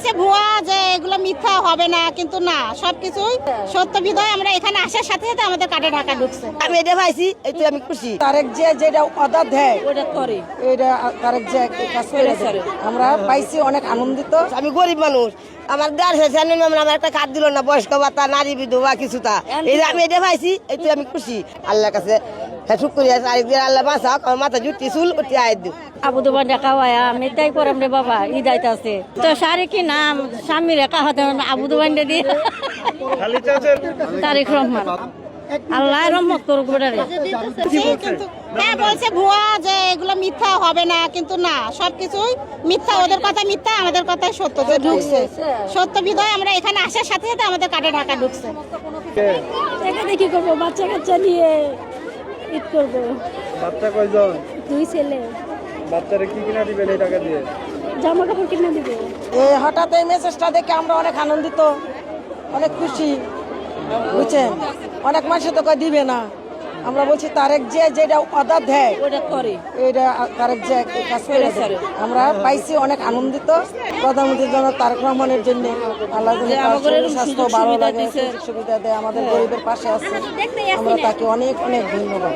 বলছে ভুয়া, যে এগুলো মিথ্যা হবে না, কিন্তু না, সবকিছুই সত্য বিধায় আমরা এখানে আসার সাথে সাথে আমাদের কাটে ঢাকা ঢুকছে। আমি এটা পাইছি, এতে আমি খুশি। তারেক যে যেটা অর্ডার দেয় ওটা করে এটা তারেক যে কাজ করে দেয়। আমরা পাইছি, অনেক আনন্দিত। আমি গরিব মানুষ, আমার দেড় আমার একটা কার্ড দিল না, বয়স্ক ভাতা, নারী বিধবা কিছুটা। এই যে আমি এটা পাইছি, এতে আমি খুশি। আল্লাহর কাছে শুক্রিয়া, আরেকদিন আল্লাহ বাঁচাক, আমার মাথা জুটি চুল ওটি আয় দিও। আবু দুবার দেখা হয় আমি তাই করাম রে বাবা, ঈদ আইতাছে তো শাড়ি কি নাম স্বামী রেখা হতে আবু দুবান দিয়ে তারিক রহমান, আল্লাহ রহমত করুক বেটারে। কিন্তু হ্যাঁ বলছে ভুয়া, যে এগুলো মিথ্যা হবে না, কিন্তু না, সবকিছুই মিথ্যা। ওদের কথা মিথ্যা, আমাদের কথাই সত্য, যে ঢুকছে সত্য বিধায় আমরা এখানে আসার সাথে সাথে আমাদের কাটে ঢাকা ঢুকছে। এখানে কি করবো, বাচ্চা কাচ্চা নিয়ে ঈদ করবো। বাচ্চা কয়জন? 2 ছেলে, বাচ্চারা কি কিনা দিবেন এই টাকা দিয়ে? জামা কাপড় কিনে দিবে। হঠাৎ এই মেসেজটা দেখে আমরা অনেক আনন্দিত, অনেক খুশি, বুঝছেন। অনেক মানুষ তো কয় দিবে না, আমরা বলছি তারেক যে যেটা অর্ডার দেয় ওটা করে এটা তারেক যে কাজ করে দেয়। আমরা পাইছি, অনেক আনন্দিত। প্রধানমন্ত্রীর জন্য তারেক রহমানের জন্য আল্লাহ যেন তার শরীর স্বাস্থ্য ভালো লাগে, সুযোগ সুবিধা দেয়, আমাদের গরিবের পাশে আছে। আমরা তাকে অনেক অনেক ধন্যবাদ।